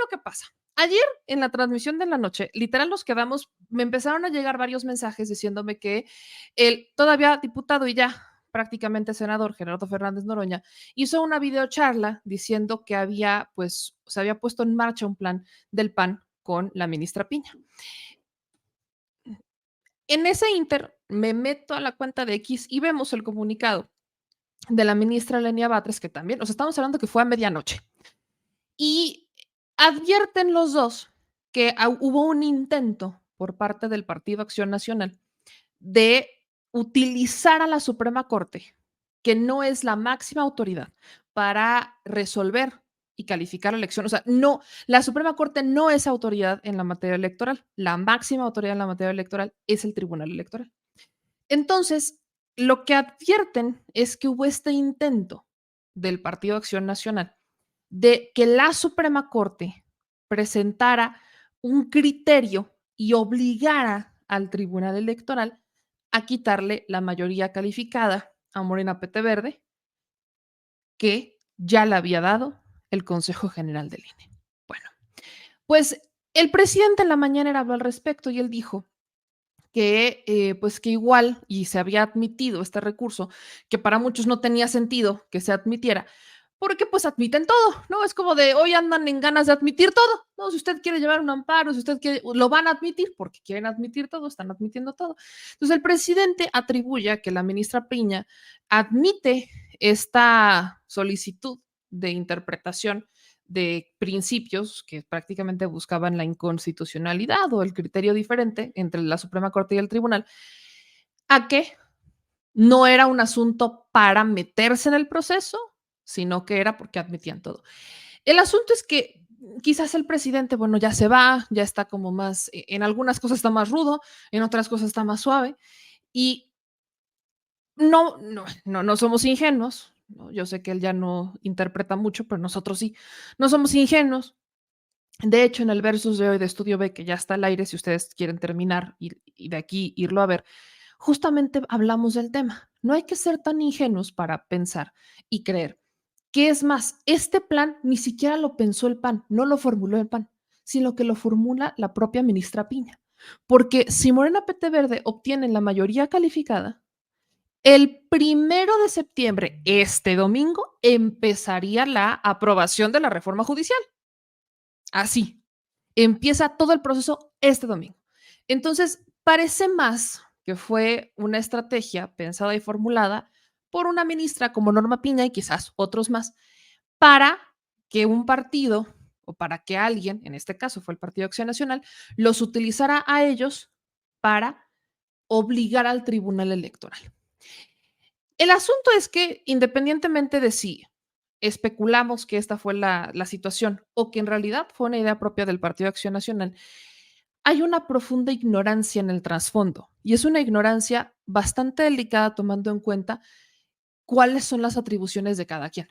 lo que pasa? Ayer en la transmisión de la noche, literal nos quedamos, me empezaron a llegar varios mensajes diciéndome que el todavía diputado y ya prácticamente senador Gerardo Fernández Noroña hizo una videocharla diciendo que había, pues, se había puesto en marcha un plan del PAN con la ministra Piña. En ese inter me meto a la cuenta de X y vemos el comunicado de la ministra Lenia Batres, que también, o sea, estamos hablando que fue a medianoche. Y advierten los dos que hubo un intento por parte del Partido Acción Nacional de utilizar a la Suprema Corte, que no es la máxima autoridad para resolver y calificar la elección. O sea, no, la Suprema Corte no es autoridad en la materia electoral. La máxima autoridad en la materia electoral es el Tribunal Electoral. Entonces, lo que advierten es que hubo este intento del Partido Acción Nacional de que la Suprema Corte presentara un criterio y obligara al Tribunal Electoral a quitarle la mayoría calificada a Morena PT Verde, que ya le había dado el Consejo General del INE. Bueno, pues el presidente en la mañanera habló al respecto y él dijo que, pues que igual, y se había admitido este recurso, que para muchos no tenía sentido que se admitiera, porque pues admiten todo, ¿no? Es como de hoy andan en ganas de admitir todo, ¿no? Si usted quiere llevar un amparo, si usted quiere, lo van a admitir porque quieren admitir todo, están admitiendo todo. Entonces el presidente atribuye a que la ministra Piña admite esta solicitud de interpretación de principios que prácticamente buscaban la inconstitucionalidad o el criterio diferente entre la Suprema Corte y el tribunal, a que no era un asunto para meterse en el proceso, sino que era porque admitían todo. El asunto es que quizás el presidente, bueno, ya se va, ya está como más, en algunas cosas está más rudo, en otras cosas está más suave, y no somos ingenuos, ¿no? Yo sé que él ya no interpreta mucho, pero nosotros sí, no somos ingenuos. De hecho, en el versus de hoy de Estudio B, que ya está al aire, si ustedes quieren terminar y de aquí irlo a ver, justamente hablamos del tema. No hay que ser tan ingenuos para pensar y creer que es más, este plan ni siquiera lo pensó el PAN, no lo formuló el PAN, sino que lo formula la propia ministra Piña. Porque si Morena PT Verde obtiene la mayoría calificada, el 1 de septiembre, este domingo, empezaría la aprobación de la reforma judicial. Así, empieza todo el proceso este domingo. Entonces, parece más que fue una estrategia pensada y formulada por una ministra como Norma Piña y quizás otros más, para que un partido o para que alguien, en este caso fue el Partido Acción Nacional, los utilizara a ellos para obligar al Tribunal Electoral. El asunto es que independientemente de si especulamos que esta fue la situación o que en realidad fue una idea propia del Partido Acción Nacional, hay una profunda ignorancia en el trasfondo y es una ignorancia bastante delicada tomando en cuenta cuáles son las atribuciones de cada quien.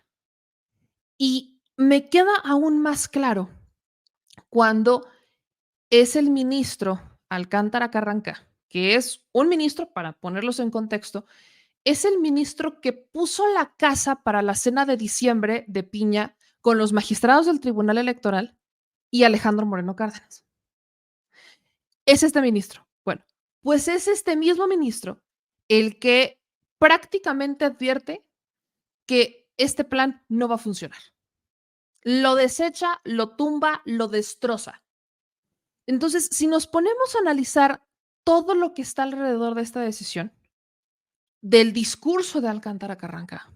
Y me queda aún más claro cuando es el ministro Alcántara Carranca, que es un ministro, para ponerlos en contexto, es el ministro que puso la casa para la cena de diciembre de Piña con los magistrados del Tribunal Electoral y Alejandro Moreno Cárdenas. Es este ministro. Bueno, pues es este mismo ministro el que prácticamente advierte que este plan no va a funcionar. Lo desecha, lo tumba, lo destroza. Entonces, si nos ponemos a analizar todo lo que está alrededor de esta decisión, del discurso de Alcántara Carranca,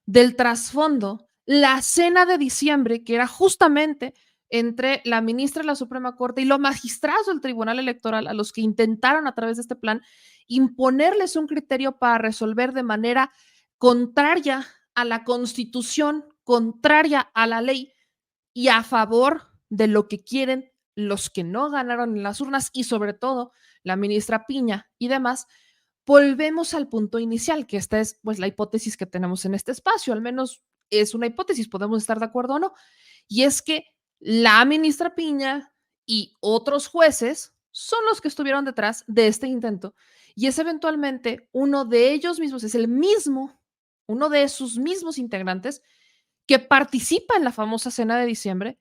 del trasfondo, la cena de diciembre, que era justamente entre la ministra de la Suprema Corte y los magistrados del Tribunal Electoral, a los que intentaron a través de este plan imponerles un criterio para resolver de manera contraria a la Constitución, contraria a la ley y a favor de lo que quieren los que no ganaron en las urnas y sobre todo la ministra Piña y demás, volvemos al punto inicial, que esta es pues la hipótesis que tenemos en este espacio, al menos es una hipótesis, podemos estar de acuerdo o no, y es que la ministra Piña y otros jueces son los que estuvieron detrás de este intento y es eventualmente uno de ellos mismos, es el mismo, uno de sus mismos integrantes que participa en la famosa cena de diciembre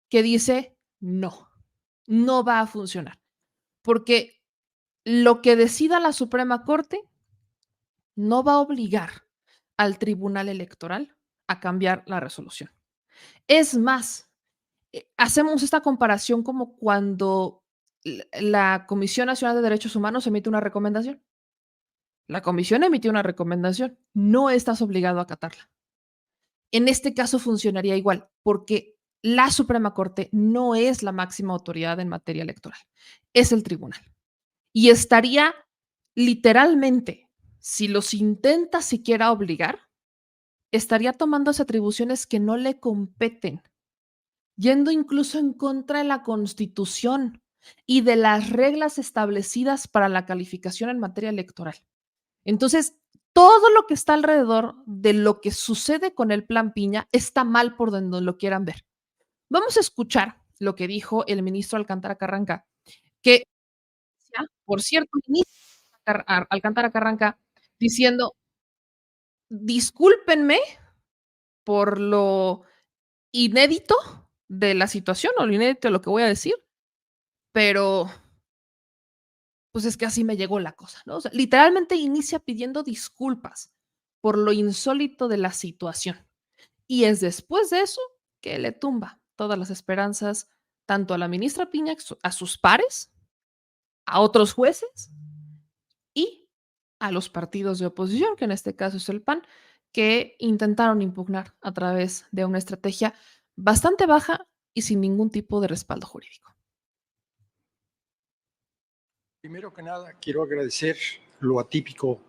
que dice no, no va a funcionar, porque lo que decida la Suprema Corte no va a obligar al Tribunal Electoral a cambiar la resolución. Es más, hacemos esta comparación como cuando la Comisión Nacional de Derechos Humanos emite una recomendación. La comisión emitió una recomendación, no estás obligado a acatarla. En este caso funcionaría igual, porque la Suprema Corte no es la máxima autoridad en materia electoral, es el tribunal. Y estaría literalmente, si los intenta siquiera obligar, estaría tomando las atribuciones que no le competen, yendo incluso en contra de la Constitución y de las reglas establecidas para la calificación en materia electoral. Entonces, todo lo que está alrededor de lo que sucede con el Plan Piña está mal por donde lo quieran ver. Vamos a escuchar lo que dijo el ministro Alcántara Carranca, que, por cierto, el ministro Alcántara Carranca diciendo: "Discúlpenme por lo inédito de la situación o lo inédito de lo que voy a decir, pero pues es que así me llegó la cosa", ¿no? O sea, literalmente inicia pidiendo disculpas por lo insólito de la situación. Y es después de eso que le tumba todas las esperanzas tanto a la ministra Piña, a sus pares, a otros jueces y a los partidos de oposición, que en este caso es el PAN, que intentaron impugnar a través de una estrategia bastante baja y sin ningún tipo de respaldo jurídico. Primero que nada, quiero agradecer lo atípico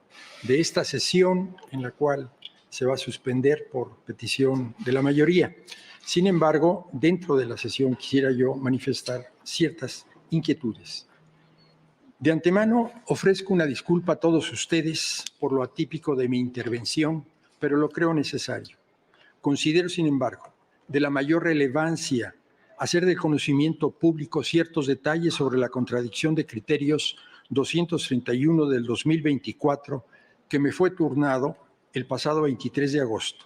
de esta sesión en la cual se va a suspender por petición de la mayoría. Sin embargo, dentro de la sesión quisiera yo manifestar ciertas inquietudes. De antemano, ofrezco una disculpa a todos ustedes por lo atípico de mi intervención, pero lo creo necesario. Considero, sin embargo, de la mayor relevancia hacer de conocimiento público ciertos detalles sobre la contradicción de criterios 231 del 2024 que me fue turnado el pasado 23 de agosto.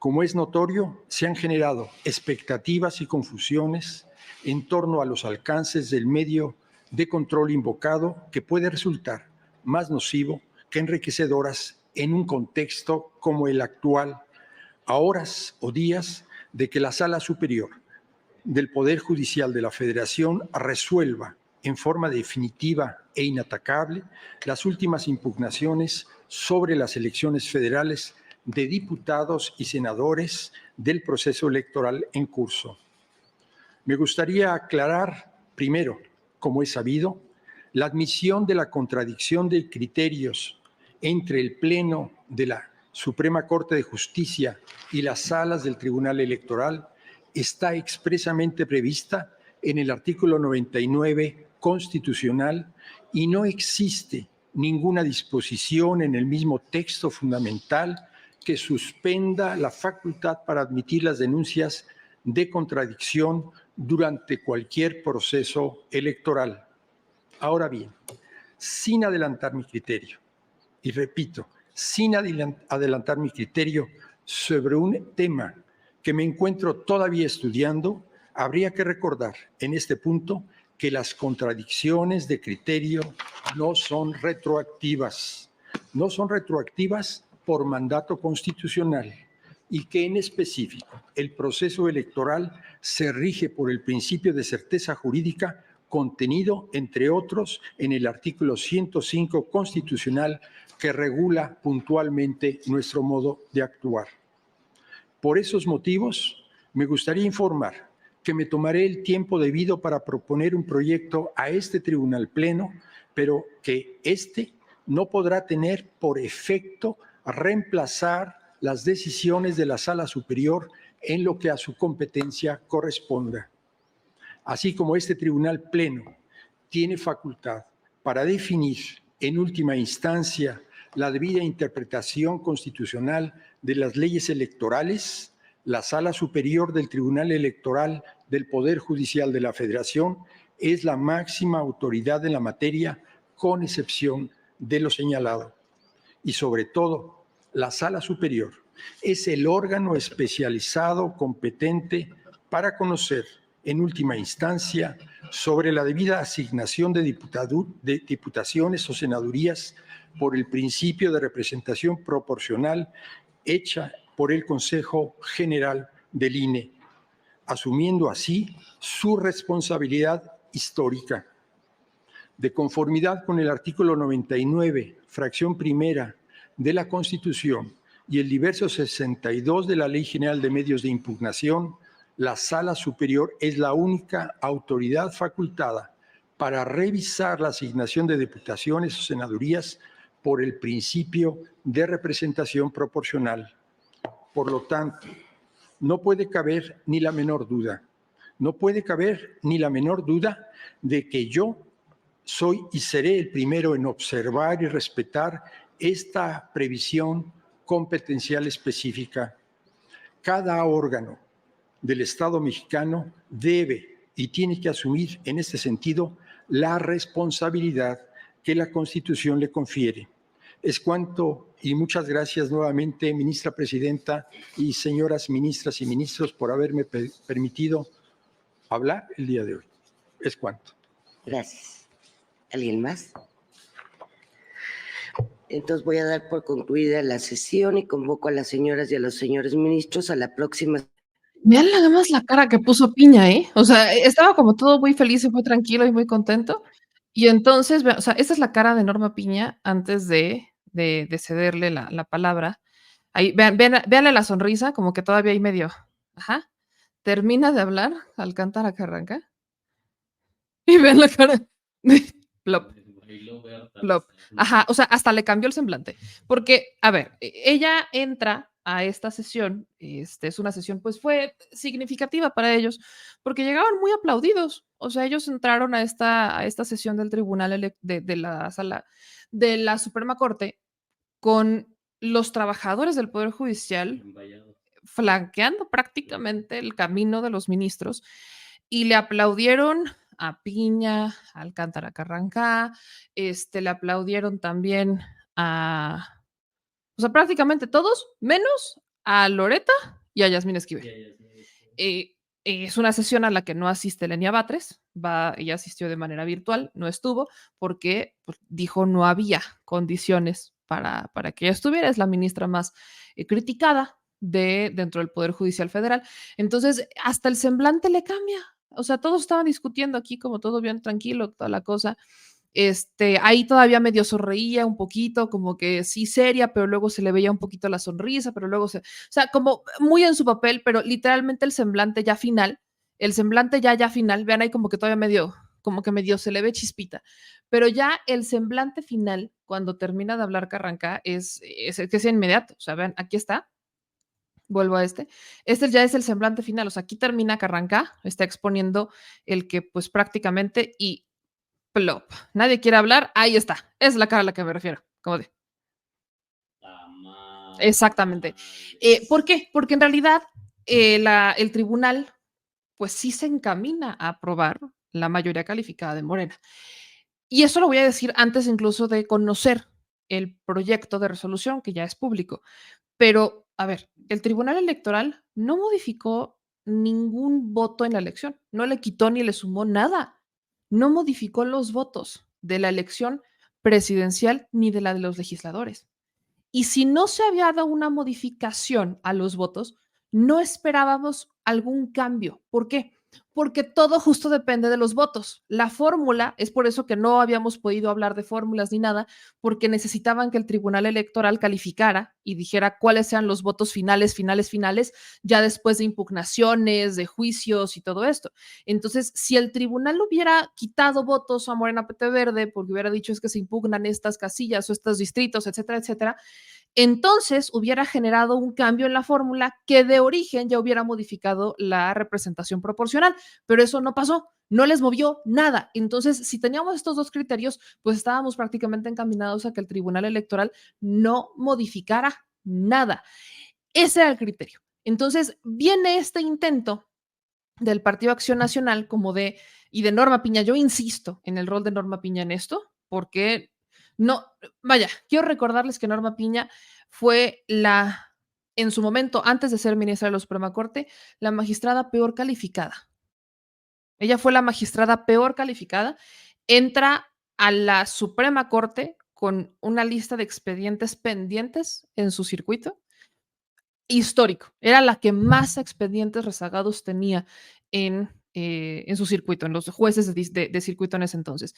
Como es notorio, se han generado expectativas y confusiones en torno a los alcances del medio de control invocado que puede resultar más nocivo que enriquecedoras en un contexto como el actual, a horas o días de que la Sala Superior del Poder Judicial de la Federación resuelva en forma definitiva e inatacable las últimas impugnaciones sobre las elecciones federales de diputados y senadores del proceso electoral en curso. Me gustaría aclarar, primero, como es sabido, la admisión de la contradicción de criterios entre el Pleno de la Suprema Corte de Justicia y las salas del Tribunal Electoral está expresamente prevista en el artículo 99 constitucional y no existe ninguna disposición en el mismo texto fundamental que suspenda la facultad para admitir las denuncias de contradicción durante cualquier proceso electoral. Ahora bien, sin adelantar mi criterio, y repito, sin adelantar mi criterio sobre un tema que me encuentro todavía estudiando, habría que recordar en este punto que las contradicciones de criterio no son retroactivas. No son retroactivas por mandato constitucional y que en específico el proceso electoral se rige por el principio de certeza jurídica contenido, entre otros, en el artículo 105 constitucional que regula puntualmente nuestro modo de actuar. Por esos motivos, me gustaría informar que me tomaré el tiempo debido para proponer un proyecto a este Tribunal Pleno, pero que este no podrá tener por efecto reemplazar las decisiones de la Sala Superior en lo que a su competencia corresponda. Así como este Tribunal Pleno tiene facultad para definir en última instancia la debida interpretación constitucional de las leyes electorales, la Sala Superior del Tribunal Electoral del Poder Judicial de la Federación es la máxima autoridad en la materia, con excepción de lo señalado. Y sobre todo, la Sala Superior es el órgano especializado competente para conocer en última instancia, sobre la debida asignación de diputaciones o senadurías por el principio de representación proporcional hecha por el Consejo General del INE, asumiendo así su responsabilidad histórica. De conformidad con el artículo 99, fracción primera de la Constitución y el diverso 62 de la Ley General de Medios de Impugnación, la Sala Superior es la única autoridad facultada para revisar la asignación de diputaciones o senadurías por el principio de representación proporcional. Por lo tanto, no puede caber ni la menor duda, de que yo soy y seré el primero en observar y respetar esta previsión competencial específica. Cada órgano del Estado mexicano debe y tiene que asumir en este sentido la responsabilidad que la Constitución le confiere. Es cuanto, y muchas gracias nuevamente, ministra presidenta y señoras ministras y ministros, por haberme permitido hablar el día de hoy. Es cuanto. Gracias. ¿Alguien más? Entonces voy a dar por concluida la sesión y convoco a las señoras y a los señores ministros a la próxima. Vean nada más la cara que puso Piña, ¿eh? O sea, estaba como todo muy feliz y muy tranquilo y muy contento. Y entonces, o sea, esta es la cara de Norma Piña antes de cederle la palabra. Ahí, véanle la sonrisa, como que todavía hay medio. Ajá. Termina de hablar, Alcántara que arranca. Y vean la cara de plop. Plop. Ajá, o sea, hasta le cambió el semblante. Porque, a ver, ella entra a esta sesión, es una sesión, pues fue significativa para ellos, porque llegaban muy aplaudidos. O sea, ellos entraron a esta sesión del tribunal de la sala de la Suprema Corte con los trabajadores del Poder Judicial flanqueando prácticamente el camino de los ministros y le aplaudieron a Piña, a Alcántara Carrancá, le aplaudieron también a, o sea, prácticamente todos, menos a Loreta y a Yasmín Esquivel. Es una sesión a la que no asiste Lenia Batres, ella asistió de manera virtual, no estuvo porque pues, dijo no había condiciones para que ella estuviera, es la ministra más criticada dentro del Poder Judicial Federal. Entonces, hasta el semblante le cambia. O sea, todos estaban discutiendo aquí como todo bien tranquilo, toda la cosa. Ahí todavía medio sonreía un poquito, como que sí seria, pero luego se le veía un poquito la sonrisa, pero luego o sea, como muy en su papel, pero literalmente el semblante ya final, vean ahí como que todavía medio, como que medio se le ve chispita, pero ya el semblante final, cuando termina de hablar Carranca, que es inmediato, o sea, vean, aquí está, vuelvo a este ya es el semblante final, o sea, aquí termina Carranca, está exponiendo el que pues prácticamente y plop. Nadie quiere hablar. Ahí está. Es la cara a la que me refiero. Como de. Exactamente. ¿Por qué? Porque en realidad el tribunal, pues sí se encamina a aprobar la mayoría calificada de Morena. Y eso lo voy a decir antes incluso de conocer el proyecto de resolución, que ya es público. Pero, a ver, el Tribunal Electoral no modificó ningún voto en la elección, no le quitó ni le sumó nada, no modificó los votos de la elección presidencial ni de la de los legisladores. Y si no se había dado una modificación a los votos, no esperábamos algún cambio. ¿Por qué? Porque todo justo depende de los votos. La fórmula, es por eso que no habíamos podido hablar de fórmulas ni nada, porque necesitaban que el Tribunal Electoral calificara y dijera cuáles sean los votos finales, ya después de impugnaciones, de juicios y todo esto. Entonces, si el tribunal hubiera quitado votos a Morena PT Verde, porque hubiera dicho es que se impugnan estas casillas o estos distritos, etcétera, etcétera, entonces hubiera generado un cambio en la fórmula que de origen ya hubiera modificado la representación proporcional, pero eso no pasó, no les movió nada. Entonces, si teníamos estos dos criterios, pues estábamos prácticamente encaminados a que el Tribunal Electoral no modificara nada. Ese era el criterio. Entonces, viene este intento del Partido Acción Nacional y de Norma Piña. Yo insisto en el rol de Norma Piña en esto, porque no, vaya, quiero recordarles que Norma Piña fue en su momento, antes de ser ministra de la Suprema Corte, la magistrada peor calificada Ella fue la magistrada peor calificada, entra a la Suprema Corte con una lista de expedientes pendientes en su circuito histórico. Era la que más expedientes rezagados tenía en su circuito, en los jueces de circuito en ese entonces.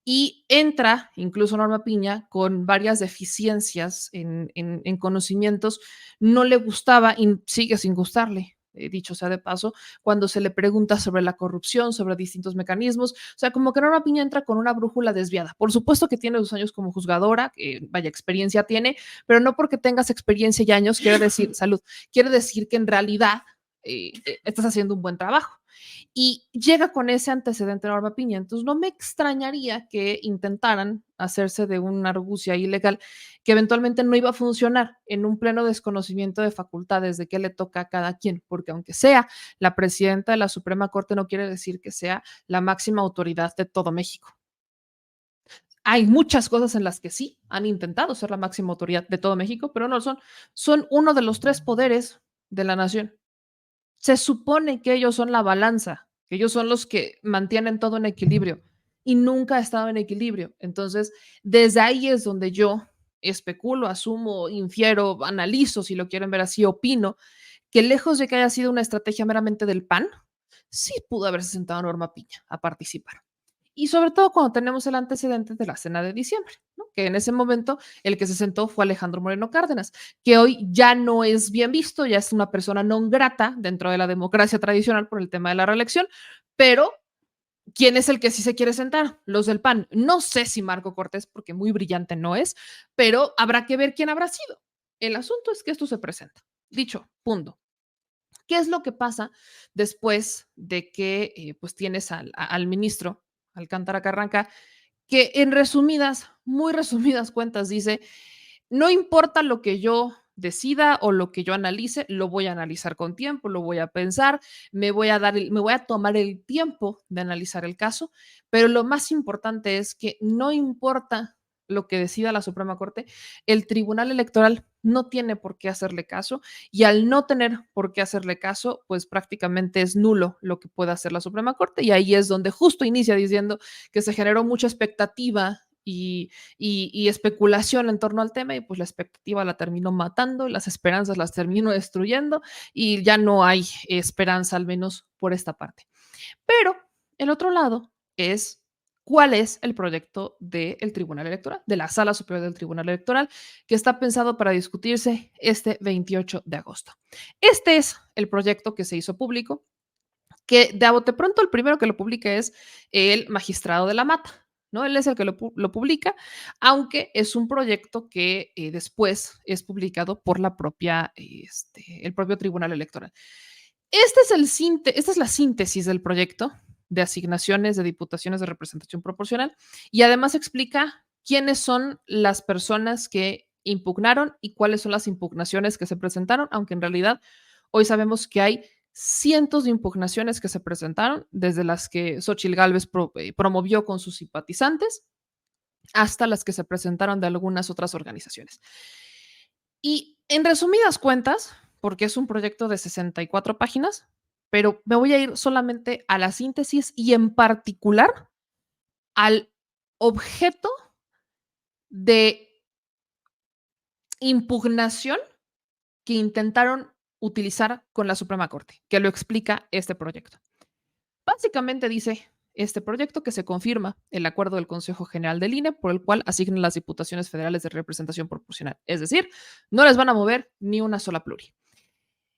Y entra incluso Norma Piña con varias deficiencias en conocimientos. No le gustaba y sigue sin gustarle, dicho sea de paso, cuando se le pregunta sobre la corrupción, sobre distintos mecanismos. O sea, como que Norma Piña entra con una brújula desviada. Por supuesto que tiene 2 años como juzgadora, que vaya experiencia tiene, pero no porque tengas experiencia y años quiere decir, salud, quiere decir que en realidad estás haciendo un buen trabajo. Y llega con ese antecedente Norma Piña. Entonces, no me extrañaría que intentaran hacerse de una argucia ilegal que eventualmente no iba a funcionar en un pleno desconocimiento de facultades de qué le toca a cada quien, porque aunque sea la presidenta de la Suprema Corte, no quiere decir que sea la máxima autoridad de todo México. Hay muchas cosas en las que sí han intentado ser la máxima autoridad de todo México, pero no lo son. Son uno de los 3 poderes de la nación. Se supone que ellos son la balanza, que ellos son los que mantienen todo en equilibrio y nunca ha estado en equilibrio. Entonces, desde ahí es donde yo especulo, asumo, infiero, analizo, si lo quieren ver así, opino, que lejos de que haya sido una estrategia meramente del PAN, sí pudo haberse sentado Norma Piña a participar. Y sobre todo cuando tenemos el antecedente de la cena de diciembre, ¿no? Que en ese momento el que se sentó fue Alejandro Moreno Cárdenas, que hoy ya no es bien visto, ya es una persona non grata dentro de la democracia tradicional por el tema de la reelección, pero ¿quién es el que sí se quiere sentar? Los del PAN. No sé si Marco Cortés, porque muy brillante no es, pero habrá que ver quién habrá sido. El asunto es que esto se presenta. Dicho, punto. ¿Qué es lo que pasa después de que pues tienes al ministro Alcántara Carranca, que en resumidas, muy resumidas cuentas dice, no importa lo que yo decida o lo que yo analice, lo voy a analizar con tiempo, lo voy a pensar, me voy a tomar el tiempo de analizar el caso, pero lo más importante es que no importa lo que decida la Suprema Corte, el Tribunal Electoral no tiene por qué hacerle caso y al no tener por qué hacerle caso, pues prácticamente es nulo lo que pueda hacer la Suprema Corte y ahí es donde justo inicia diciendo que se generó mucha expectativa y especulación en torno al tema y pues la expectativa la terminó matando, las esperanzas las terminó destruyendo y ya no hay esperanza al menos por esta parte. Pero el otro lado es cuál es el proyecto del Tribunal Electoral, de la Sala Superior del Tribunal Electoral, que está pensado para discutirse este 28 de agosto. Este es el proyecto que se hizo público, que de a bote pronto el primero que lo publica es el magistrado de la Mata, ¿no? Él es el que lo publica, aunque es un proyecto que después es publicado por la propia, el propio Tribunal Electoral. Esta es la síntesis del proyecto de asignaciones de diputaciones de representación proporcional y además explica quiénes son las personas que impugnaron y cuáles son las impugnaciones que se presentaron, aunque en realidad hoy sabemos que hay cientos de impugnaciones que se presentaron, desde las que Xochitl Gálvez promovió con sus simpatizantes hasta las que se presentaron de algunas otras organizaciones. Y en resumidas cuentas, porque es un proyecto de 64 páginas, pero me voy a ir solamente a la síntesis y en particular al objeto de impugnación que intentaron utilizar con la Suprema Corte, que lo explica este proyecto. Básicamente dice este proyecto que se confirma el acuerdo del Consejo General del INE por el cual asignan las diputaciones federales de representación proporcional. Es decir, no les van a mover ni una sola pluri.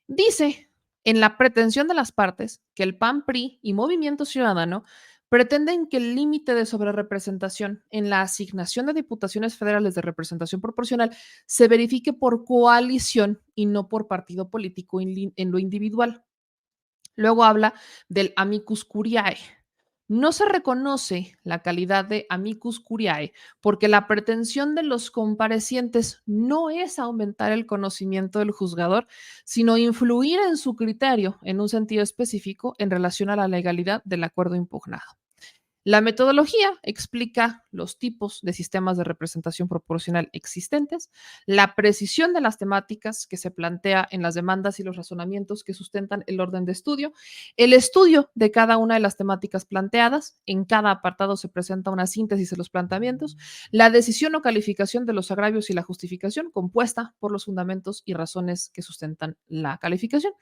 Dice en la pretensión de las partes que el PAN, PRI y Movimiento Ciudadano pretenden que el límite de sobrerepresentación en la asignación de diputaciones federales de representación proporcional se verifique por coalición y no por partido político en lo individual. Luego habla del amicus curiae. No se reconoce la calidad de amicus curiae porque la pretensión de los comparecientes no es aumentar el conocimiento del juzgador, sino influir en su criterio en un sentido específico en relación a la legalidad del acuerdo impugnado. La metodología explica los tipos de sistemas de representación proporcional existentes, la precisión de las temáticas que se plantea en las demandas y los razonamientos que sustentan el orden de estudio, el estudio de cada una de las temáticas planteadas, en cada apartado se presenta una síntesis de los planteamientos, la decisión o calificación de los agravios y la justificación compuesta por los fundamentos y razones que sustentan la calificación.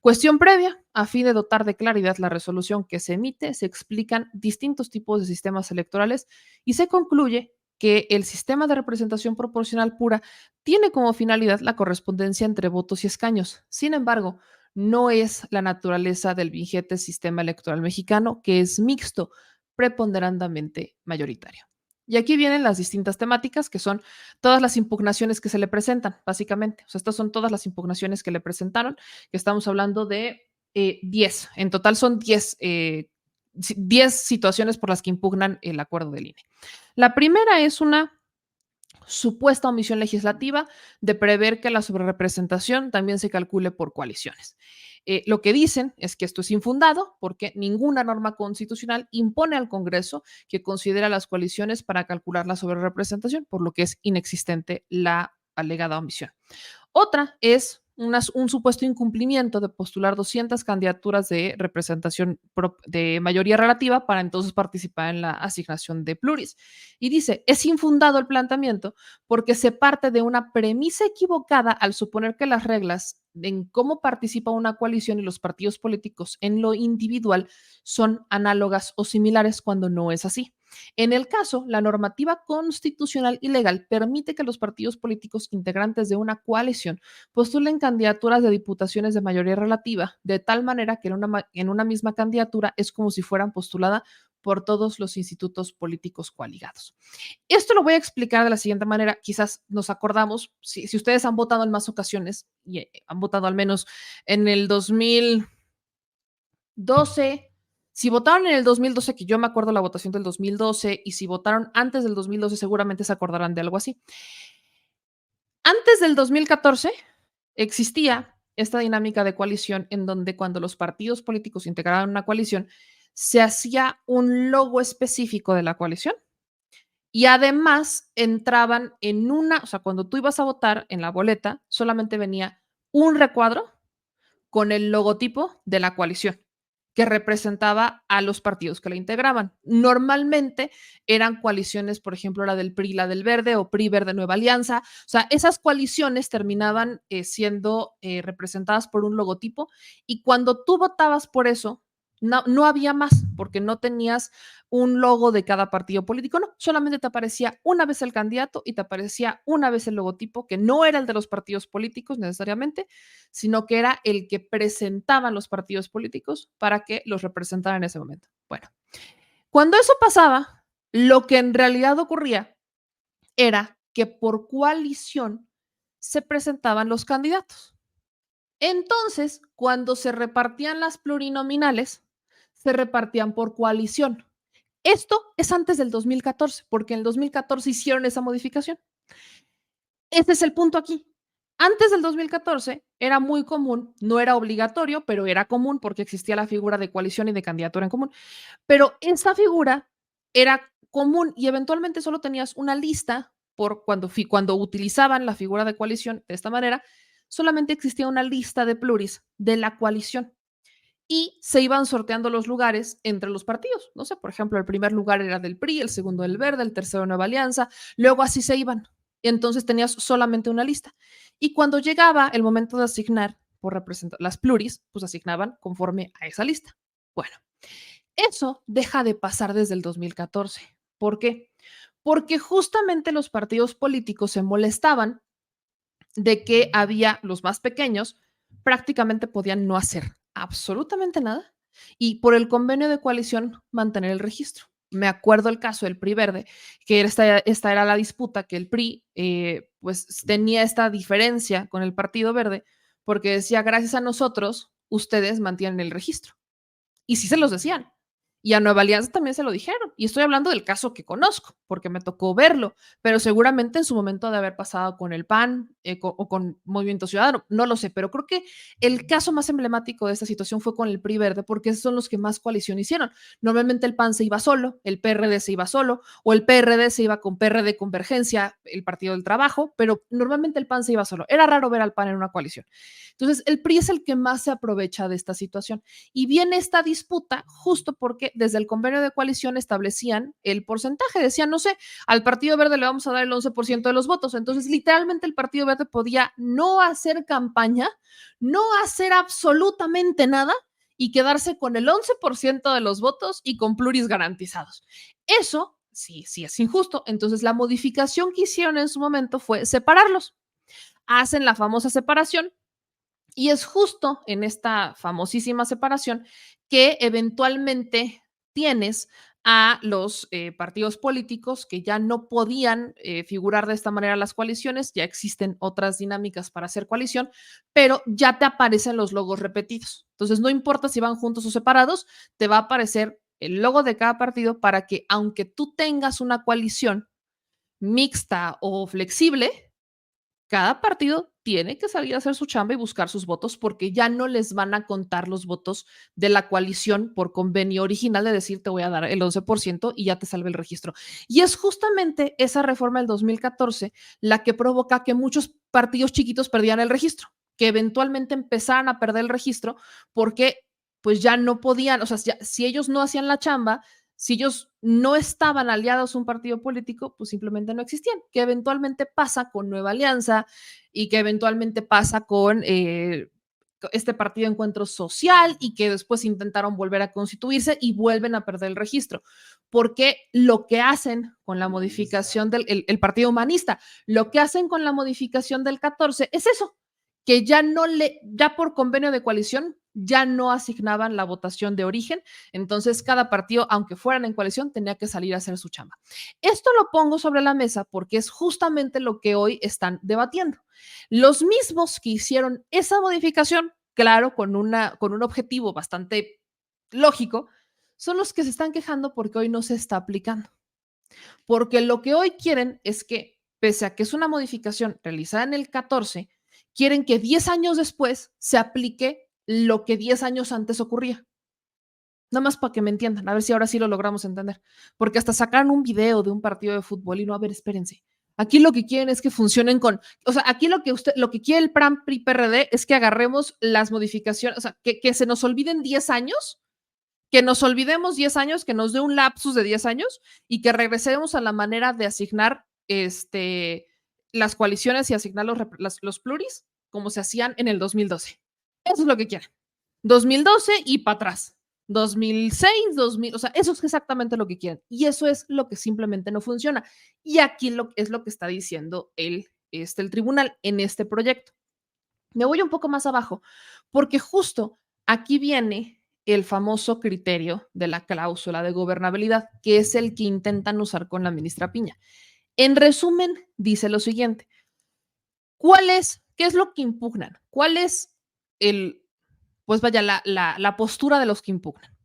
Cuestión previa, a fin de dotar de claridad la resolución que se emite, se explican distintos tipos de sistemas electorales y se concluye que el sistema de representación proporcional pura tiene como finalidad la correspondencia entre votos y escaños. Sin embargo, no es la naturaleza del vigente sistema electoral mexicano, que es mixto, preponderantemente mayoritario. Y aquí vienen las distintas temáticas, que son todas las impugnaciones que se le presentan, básicamente. O sea, estas son todas las impugnaciones que le presentaron, que estamos hablando de 10. En total son 10 situaciones por las que impugnan el acuerdo del INE. La primera es una supuesta omisión legislativa de prever que la sobrerepresentación también se calcule por coaliciones. Lo que dicen es que esto es infundado porque ninguna norma constitucional impone al Congreso que considera las coaliciones para calcular la sobrerepresentación, por lo que es inexistente la alegada omisión. Otra es un supuesto incumplimiento de postular 200 candidaturas de representación de mayoría relativa para entonces participar en la asignación de pluris. Y dice, es infundado el planteamiento porque se parte de una premisa equivocada al suponer que las reglas en cómo participa una coalición y los partidos políticos en lo individual son análogas o similares cuando no es así. En el caso, la normativa constitucional y legal permite que los partidos políticos integrantes de una coalición postulen candidaturas de diputaciones de mayoría relativa, de tal manera que en una misma candidatura es como si fueran postulada por todos los institutos políticos coaligados. Esto lo voy a explicar de la siguiente manera. Quizás nos acordamos, si ustedes han votado en más ocasiones, y han votado al menos en el 2012, si votaron en el 2012, que yo me acuerdo la votación del 2012, y si votaron antes del 2012, seguramente se acordarán de algo así. Antes del 2014 existía esta dinámica de coalición en donde cuando los partidos políticos integraban una coalición, se hacía un logo específico de la coalición y además entraban en o sea, cuando tú ibas a votar en la boleta, solamente venía un recuadro con el logotipo de la coalición que representaba a los partidos que la integraban. Normalmente eran coaliciones, por ejemplo, la del PRI, la del Verde o PRI Verde Nueva Alianza. O sea, esas coaliciones terminaban siendo representadas por un logotipo y cuando tú votabas por eso, no había más, porque no tenías un logo de cada partido político, no, solamente te aparecía una vez el candidato y te aparecía una vez el logotipo, que no era el de los partidos políticos necesariamente, sino que era el que presentaban los partidos políticos para que los representaran en ese momento. Bueno, cuando eso pasaba, lo que en realidad ocurría era que por coalición se presentaban los candidatos. Entonces, cuando se repartían las plurinominales, se repartían por coalición. Esto es antes del 2014, porque en el 2014 hicieron esa modificación. Este es el punto aquí. Antes del 2014 era muy común, no era obligatorio, pero era común porque existía la figura de coalición y de candidatura en común. Pero esa figura era común y eventualmente solo tenías una lista por cuando utilizaban la figura de coalición de esta manera, solamente existía una lista de pluris de la coalición y se iban sorteando los lugares entre los partidos. No sé, por ejemplo, el primer lugar era del PRI, el segundo del Verde, el tercero de Nueva Alianza, luego así se iban. Y entonces tenías solamente una lista. Y cuando llegaba el momento de asignar por representar las pluris, pues asignaban conforme a esa lista. Bueno, eso deja de pasar desde el 2014. ¿Por qué? Porque justamente los partidos políticos se molestaban de que había los más pequeños, prácticamente podían no hacer absolutamente nada y por el convenio de coalición mantener el registro. Me acuerdo el caso del PRI Verde, que esta era la disputa, que el PRI pues tenía esta diferencia con el Partido Verde, porque decía, gracias a nosotros, ustedes mantienen el registro. Y sí se los decían. Y a Nueva Alianza también se lo dijeron. Y estoy hablando del caso que conozco, porque me tocó verlo, pero seguramente en su momento de haber pasado con el PAN o con Movimiento Ciudadano, no lo sé, pero creo que el caso más emblemático de esta situación fue con el PRI Verde, porque esos son los que más coalición hicieron. Normalmente el PAN se iba solo, el PRD se iba solo, o el PRD se iba con PRD Convergencia, el Partido del Trabajo, pero normalmente el PAN se iba solo. Era raro ver al PAN en una coalición. Entonces, el PRI es el que más se aprovecha de esta situación. Y viene esta disputa justo porque desde el convenio de coalición establecían el porcentaje, decían, no sé, al Partido Verde le vamos a dar el 11% de los votos. Entonces, literalmente el Partido Verde podía no hacer campaña, no hacer absolutamente nada y quedarse con el 11% de los votos y con pluris garantizados. Eso sí, sí es injusto. Entonces, la modificación que hicieron en su momento fue separarlos. Hacen la famosa separación y es justo en esta famosísima separación que eventualmente tienes a los partidos políticos que ya no podían figurar de esta manera las coaliciones, ya existen otras dinámicas para hacer coalición, pero ya te aparecen los logos repetidos. Entonces, no importa si van juntos o separados, te va a aparecer el logo de cada partido para que aunque tú tengas una coalición mixta o flexible, cada partido tiene que salir a hacer su chamba y buscar sus votos porque ya no les van a contar los votos de la coalición por convenio original de decir te voy a dar el 11% y ya te salve el registro. Y es justamente esa reforma del 2014 la que provoca que muchos partidos chiquitos perdieran el registro, que eventualmente empezaran a perder el registro porque pues ya no podían, o sea, si ellos no hacían la chamba, si ellos no estaban aliados a un partido político, pues simplemente no existían, que eventualmente pasa con Nueva Alianza y que eventualmente pasa con este partido Encuentro Social y que después intentaron volver a constituirse y vuelven a perder el registro, porque lo que hacen con la modificación del el Partido Humanista, lo que hacen con la modificación del 14 es eso, que ya por convenio de coalición, ya no asignaban la votación de origen, entonces cada partido, aunque fueran en coalición, tenía que salir a hacer su chamba. Esto lo pongo sobre la mesa porque es justamente lo que hoy están debatiendo. Los mismos que hicieron esa modificación, claro, con un objetivo bastante lógico, son los que se están quejando porque hoy no se está aplicando. Porque lo que hoy quieren es que, pese a que es una modificación realizada en el 14, quieren que 10 años después se aplique lo que 10 años antes ocurría. Nada más para que me entiendan, a ver si ahora sí lo logramos entender. Porque hasta sacaron un video de un partido de fútbol y no, a ver, espérense. Aquí lo que quieren es que funcionen o sea, aquí lo que quiere el PRAN, PRI, PRD es que agarremos las modificaciones, o sea, que se nos olviden 10 años, que nos olvidemos 10 años, que nos dé un lapsus de 10 años y que regresemos a la manera de asignar las coaliciones y asignar los pluris como se hacían en el 2012. Eso es lo que quieren. 2012 y para atrás. 2006, 2000, o sea, eso es exactamente lo que quieren. Y eso es lo que simplemente no funciona. Y aquí es lo que está diciendo el tribunal en este proyecto. Me voy un poco más abajo, porque justo aquí viene el famoso criterio de la cláusula de gobernabilidad, que es el que intentan usar con la ministra Piña. En resumen, dice lo siguiente: ¿qué es lo que impugnan? ¿Cuál es pues vaya, la postura de los que impugnan?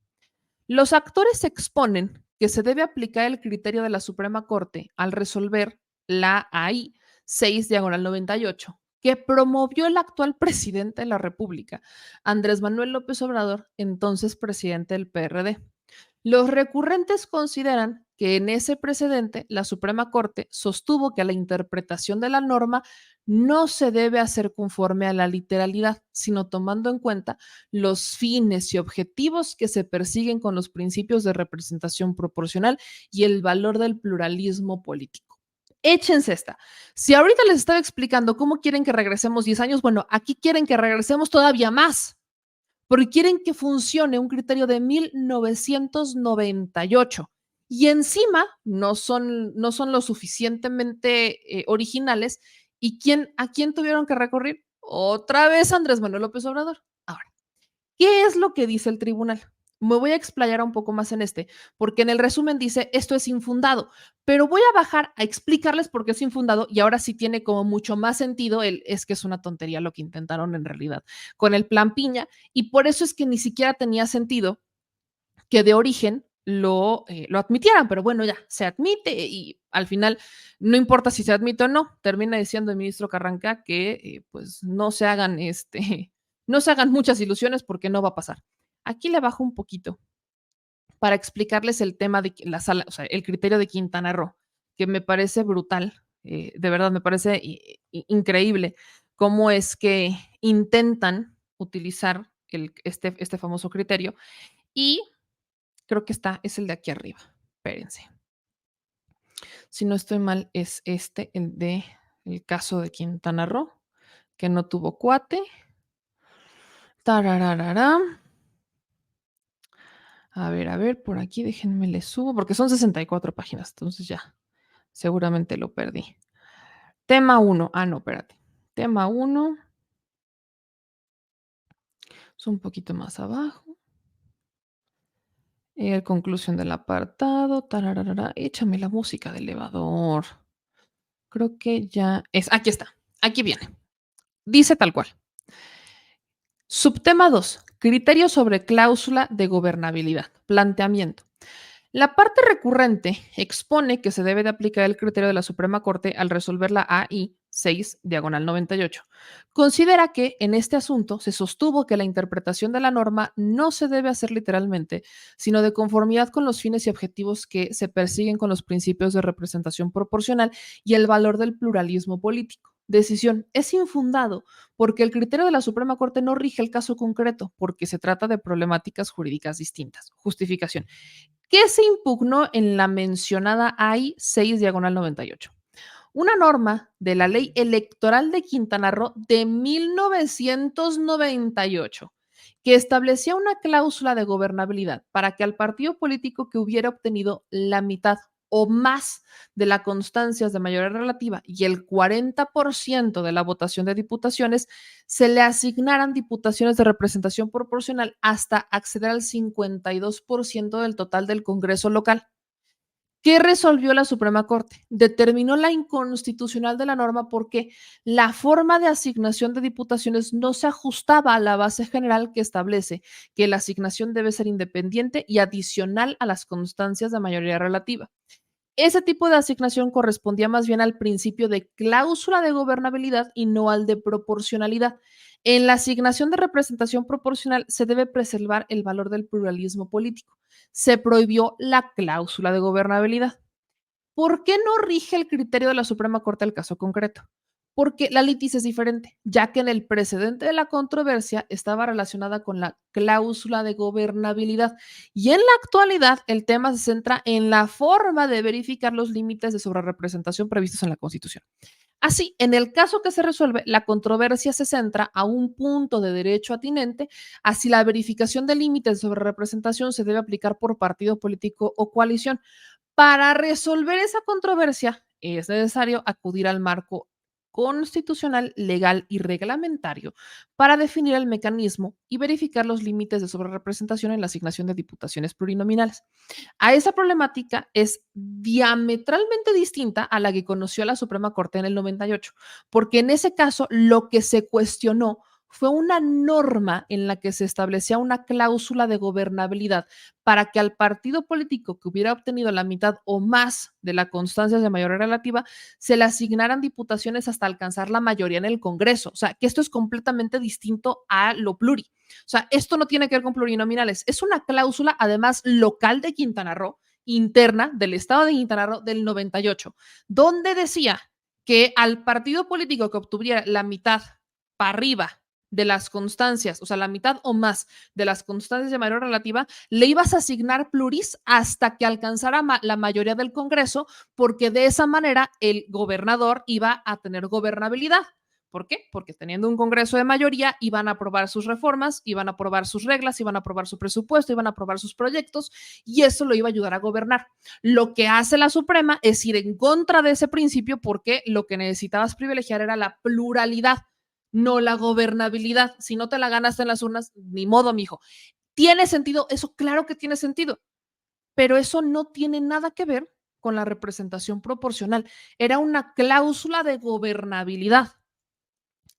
Los actores exponen que se debe aplicar el criterio de la Suprema Corte al resolver la AI 6/98, que promovió el actual presidente de la República, Andrés Manuel López Obrador, entonces presidente del PRD. Los recurrentes consideran que en ese precedente la Suprema Corte sostuvo que la interpretación de la norma no se debe hacer conforme a la literalidad, sino tomando en cuenta los fines y objetivos que se persiguen con los principios de representación proporcional y el valor del pluralismo político. Échense esta. Si ahorita les estaba explicando cómo quieren que regresemos 10 años, bueno, aquí quieren que regresemos todavía más porque quieren que funcione un criterio de 1998 y encima no son lo suficientemente originales. ¿Y a quién tuvieron que recurrir? Otra vez Andrés Manuel López Obrador. Ahora, ¿qué es lo que dice el tribunal? Me voy a explayar un poco más en porque en el resumen dice esto es infundado, pero voy a bajar a explicarles por qué es infundado y ahora sí tiene como mucho más sentido es que es una tontería lo que intentaron en realidad con el plan Piña y por eso es que ni siquiera tenía sentido que de origen lo admitieran, pero bueno, ya se admite y al final no importa si se admite o no, termina diciendo el ministro Carranca que pues no se hagan no se hagan muchas ilusiones porque no va a pasar. Aquí le bajo un poquito para explicarles el tema de la sala, o sea, el criterio de Quintana Roo, que me parece brutal, de verdad me parece increíble cómo es que intentan utilizar este famoso criterio y creo que es el de aquí arriba. Espérense. Si no estoy mal, es el caso de Quintana Roo, que no tuvo cuate. Tarararara. A ver, por aquí déjenme le subo, porque son 64 páginas, entonces ya, seguramente lo perdí. Tema 1. Ah, no, espérate. Tema 1. Es un poquito más abajo. Conclusión del apartado. Tararara. Échame la música de elevador. Creo que ya es. Aquí está. Aquí viene. Dice tal cual. Subtema 2. Criterios sobre cláusula de gobernabilidad. Planteamiento. La parte recurrente expone que se debe de aplicar el criterio de la Suprema Corte al resolver la AI 6, diagonal 98. Considera que en este asunto se sostuvo que la interpretación de la norma no se debe hacer literalmente, sino de conformidad con los fines y objetivos que se persiguen con los principios de representación proporcional y el valor del pluralismo político. Decisión. Es infundado porque el criterio de la Suprema Corte no rige el caso concreto, porque se trata de problemáticas jurídicas distintas. Justificación. ¿Qué se impugnó en la mencionada AI 6 diagonal 98? Una norma de la ley electoral de Quintana Roo de 1998 que establecía una cláusula de gobernabilidad para que al partido político que hubiera obtenido la mitad o más de las constancias de mayoría relativa y el 40% de la votación de diputaciones, se le asignaran diputaciones de representación proporcional hasta acceder al 52% del total del Congreso local. ¿Qué resolvió la Suprema Corte? Determinó la inconstitucional de la norma porque la forma de asignación de diputaciones no se ajustaba a la base general que establece que la asignación debe ser independiente y adicional a las constancias de mayoría relativa. Ese tipo de asignación correspondía más bien al principio de cláusula de gobernabilidad y no al de proporcionalidad. En la asignación de representación proporcional se debe preservar el valor del pluralismo político. Se prohibió la cláusula de gobernabilidad. ¿Por qué no rige el criterio de la Suprema Corte al caso concreto? Porque la litis es diferente, ya que en el precedente de la controversia estaba relacionada con la cláusula de gobernabilidad y en la actualidad el tema se centra en la forma de verificar los límites de sobrerepresentación previstos en la Constitución. Así, en el caso que se resuelve, la controversia se centra a un punto de derecho atinente a si la verificación de límites sobre representación se debe aplicar por partido político o coalición. Para resolver esa controversia es necesario acudir al marco constitucional, legal y reglamentario para definir el mecanismo y verificar los límites de sobrerepresentación en la asignación de diputaciones plurinominales. A esa problemática es diametralmente distinta a la que conoció la Suprema Corte en el 98, porque en ese caso lo que se cuestionó fue una norma en la que se establecía una cláusula de gobernabilidad para que al partido político que hubiera obtenido la mitad o más de las constancias de mayoría relativa se le asignaran diputaciones hasta alcanzar la mayoría en el Congreso. O sea, que esto es completamente distinto a lo pluri. O sea, esto no tiene que ver con plurinominales. Es una cláusula, además, local de Quintana Roo, interna del estado de Quintana Roo del 98, donde decía que al partido político que obtuviera la mitad para arriba de las constancias, o sea, la mitad o más de las constancias de mayoría relativa, le ibas a asignar pluris hasta que alcanzara la mayoría del Congreso, porque de esa manera el gobernador iba a tener gobernabilidad. ¿Por qué? Porque teniendo un Congreso de mayoría, iban a aprobar sus reformas, iban a aprobar sus reglas, iban a aprobar su presupuesto, iban a aprobar sus proyectos y eso lo iba a ayudar a gobernar. Lo que hace la Suprema es ir en contra de ese principio porque lo que necesitabas privilegiar era la pluralidad, no la gobernabilidad. Si no te la ganaste en las urnas, ni modo, mijo. ¿Tiene sentido? Eso claro que tiene sentido, pero eso no tiene nada que ver con la representación proporcional. Era una cláusula de gobernabilidad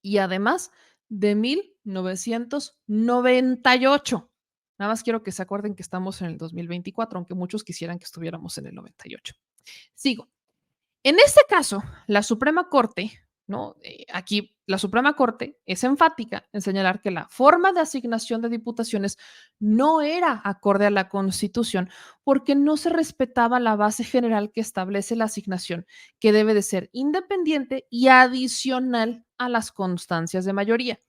y además de 1998. Nada más quiero que se acuerden que estamos en el 2024, aunque muchos quisieran que estuviéramos en el 98. Sigo. En este caso, la Suprema Corte, ¿no? Aquí la Suprema Corte es enfática en señalar que la forma de asignación de diputaciones no era acorde a la Constitución porque no se respetaba la base general que establece la asignación, que debe de ser independiente y adicional a las constancias de mayoría.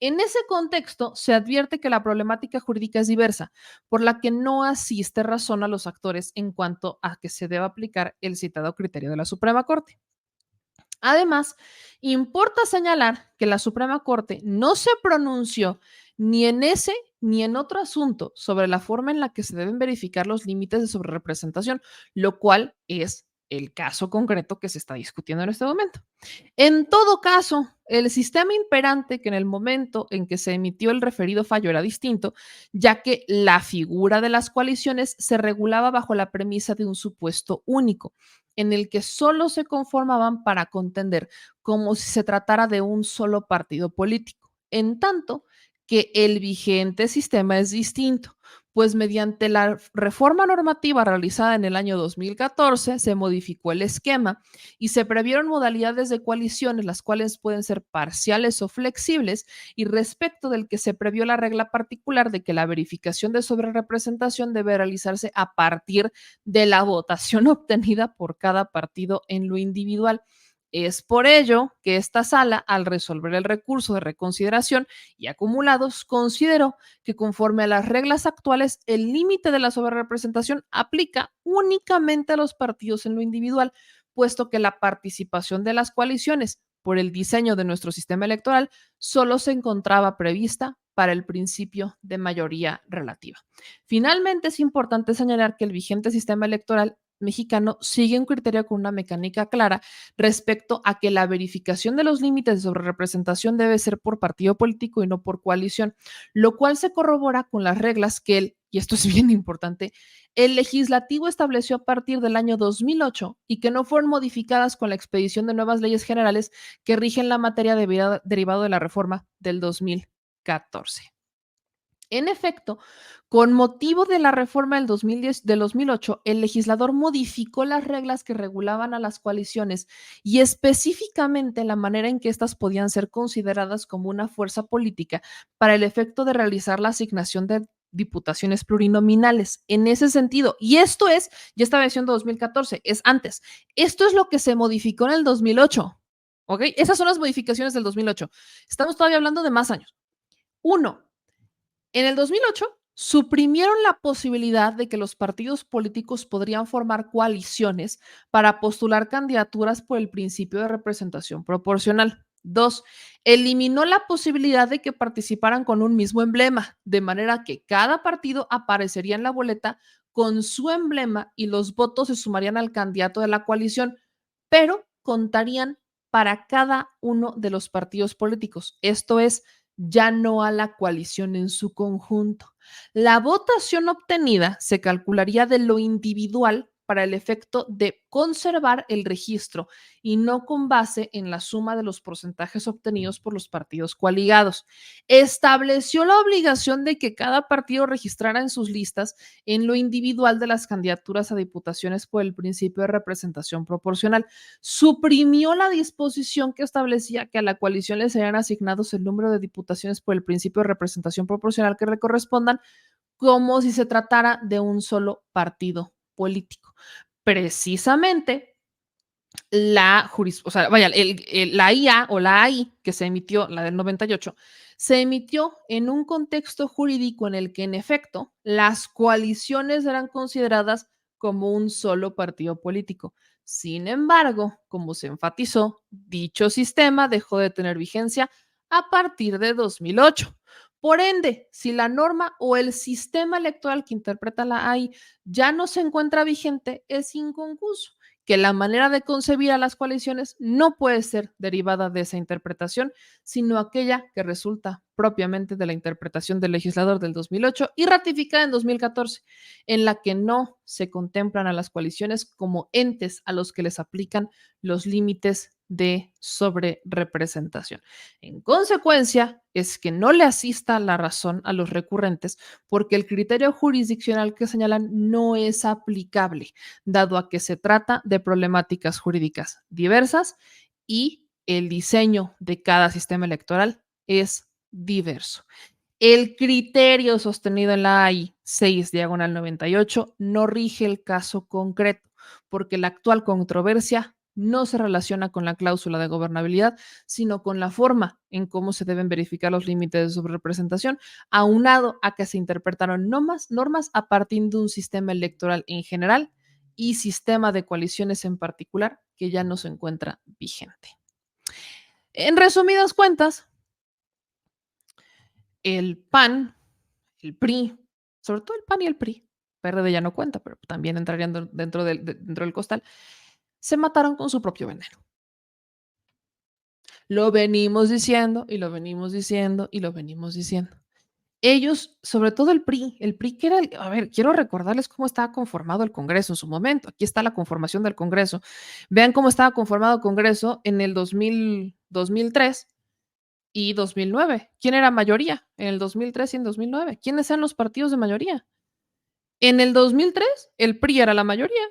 En ese contexto, se advierte que la problemática jurídica es diversa, por la que no asiste razón a los actores en cuanto a que se deba aplicar el citado criterio de la Suprema Corte. Además, importa señalar que la Suprema Corte no se pronunció ni en ese ni en otro asunto sobre la forma en la que se deben verificar los límites de sobrerepresentación, lo cual es el caso concreto que se está discutiendo en este momento. En todo caso, el sistema imperante que en el momento en que se emitió el referido fallo era distinto, ya que la figura de las coaliciones se regulaba bajo la premisa de un supuesto único, en el que solo se conformaban para contender como si se tratara de un solo partido político. En tanto que el vigente sistema es distinto, pues mediante la reforma normativa realizada en el año 2014 se modificó el esquema y se previeron modalidades de coaliciones, las cuales pueden ser parciales o flexibles, y respecto del que se previó la regla particular de que la verificación de sobrerepresentación debe realizarse a partir de la votación obtenida por cada partido en lo individual. Es por ello que esta sala, al resolver el recurso de reconsideración y acumulados, consideró que conforme a las reglas actuales, el límite de la sobrerepresentación aplica únicamente a los partidos en lo individual, puesto que la participación de las coaliciones por el diseño de nuestro sistema electoral solo se encontraba prevista para el principio de mayoría relativa. Finalmente, es importante señalar que el vigente sistema electoral mexicano sigue un criterio con una mecánica clara respecto a que la verificación de los límites de sobrerepresentación debe ser por partido político y no por coalición, lo cual se corrobora con las reglas que y esto es bien importante, el legislativo estableció a partir del año 2008 y que no fueron modificadas con la expedición de nuevas leyes generales que rigen la materia derivado de la reforma del 2014. En efecto, con motivo de la reforma del 2008, el legislador modificó las reglas que regulaban a las coaliciones y específicamente la manera en que éstas podían ser consideradas como una fuerza política para el efecto de realizar la asignación de diputaciones plurinominales. En ese sentido, y esto es, ya estaba diciendo 2014, es antes, esto es lo que se modificó en el 2008. ¿Ok? Esas son las modificaciones del 2008. Estamos todavía hablando de más años. Uno, en el 2008 suprimieron la posibilidad de que los partidos políticos podrían formar coaliciones para postular candidaturas por el principio de representación proporcional. Dos, eliminó la posibilidad de que participaran con un mismo emblema, de manera que cada partido aparecería en la boleta con su emblema y los votos se sumarían al candidato de la coalición, pero contarían para cada uno de los partidos políticos. Esto es, ya no a la coalición en su conjunto. La votación obtenida se calcularía de lo individual para el efecto de conservar el registro y no con base en la suma de los porcentajes obtenidos por los partidos coaligados. Estableció la obligación de que cada partido registrara en sus listas en lo individual de las candidaturas a diputaciones por el principio de representación proporcional. Suprimió la disposición que establecía que a la coalición le serían asignados el número de diputaciones por el principio de representación proporcional que le correspondan, como si se tratara de un solo partido político. Precisamente o sea, vaya, la IA o la AI que se emitió, la del 98, se emitió en un contexto jurídico en el que, en efecto, las coaliciones eran consideradas como un solo partido político. Sin embargo, como se enfatizó, dicho sistema dejó de tener vigencia a partir de 2008. Por ende, si la norma o el sistema electoral que interpreta la AI ya no se encuentra vigente, es inconcluso que la manera de concebir a las coaliciones no puede ser derivada de esa interpretación, sino aquella que resulta propiamente de la interpretación del legislador del 2008 y ratificada en 2014, en la que no se contemplan a las coaliciones como entes a los que les aplican los límites de sobrerepresentación. En consecuencia, es que no le asista la razón a los recurrentes porque el criterio jurisdiccional que señalan no es aplicable, dado a que se trata de problemáticas jurídicas diversas y el diseño de cada sistema electoral es diverso. El criterio sostenido en la AI 6/98 no rige el caso concreto, porque la actual controversia no se relaciona con la cláusula de gobernabilidad, sino con la forma en cómo se deben verificar los límites de subrepresentación, aunado a que se interpretaron normas a partir de un sistema electoral en general y sistema de coaliciones en particular que ya no se encuentra vigente. En resumidas cuentas, el PAN, el PRI, sobre todo el PAN y el PRI, PRD ya no cuenta, pero también entrarían dentro del costal, se mataron con su propio veneno. Lo venimos diciendo y lo venimos diciendo y lo venimos diciendo. Ellos, sobre todo el PRI que era a ver, quiero recordarles cómo estaba conformado el Congreso en su momento. Aquí está la conformación del Congreso. Vean cómo estaba conformado el Congreso en el 2003 y 2009. ¿Quién era mayoría en el 2003 y en 2009? ¿Quiénes eran los partidos de mayoría? En el 2003, el PRI era la mayoría.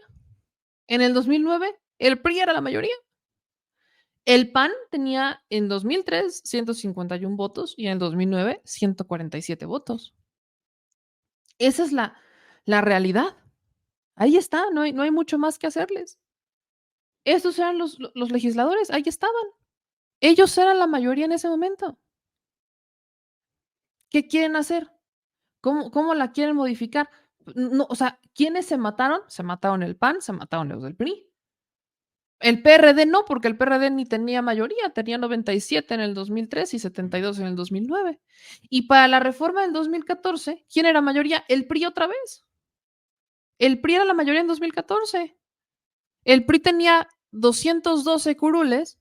En el 2009, el PRI era la mayoría. El PAN tenía en 2003 151 votos y en el 2009 147 votos. Esa es la realidad. Ahí está, no hay mucho más que hacerles. Estos eran los legisladores, ahí estaban. Ellos eran la mayoría en ese momento. ¿Qué quieren hacer? ¿Cómo la quieren modificar? No, o sea, ¿quiénes se mataron? Se mataron el PAN, se mataron los del PRI. El PRD no, porque el PRD ni tenía mayoría, tenía 97 en el 2003 y 72 en el 2009. Y para la reforma del 2014, ¿quién era mayoría? El PRI otra vez. El PRI era la mayoría en 2014. El PRI tenía 212 curules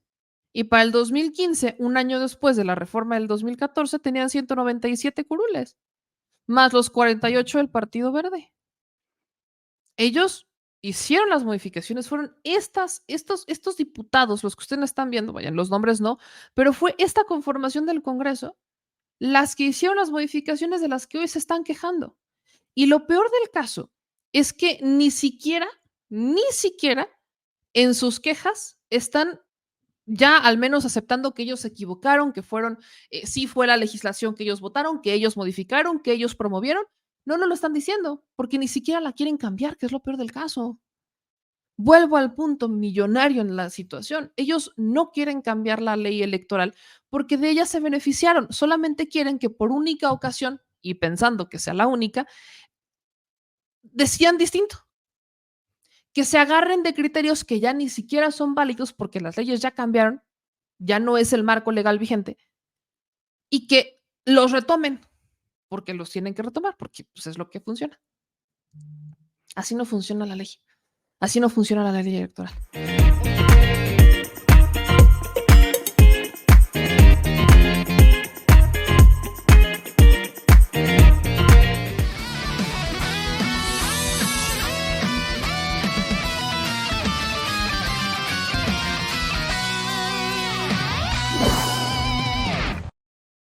y para el 2015, un año después de la reforma del 2014, tenían 197 curules, más los 48 del Partido Verde. Ellos hicieron las modificaciones, fueron estos diputados, los que ustedes están viendo, vayan, los nombres no, pero fue esta conformación del Congreso las que hicieron las modificaciones de las que hoy se están quejando. Y lo peor del caso es que ni siquiera en sus quejas están ya al menos aceptando que ellos se equivocaron, que fueron, sí fue la legislación que ellos votaron, que ellos modificaron, que ellos promovieron. No, no lo están diciendo, porque ni siquiera la quieren cambiar, que es lo peor del caso. Vuelvo al punto millonario en la situación. Ellos no quieren cambiar la ley electoral porque de ella se beneficiaron. Solamente quieren que por única ocasión, y pensando que sea la única, decían distinto. Que se agarren de criterios que ya ni siquiera son válidos porque las leyes ya cambiaron, ya no es el marco legal vigente, y que los retomen, porque los tienen que retomar, porque pues, es lo que funciona. Así no funciona la ley. Así no funciona la ley electoral.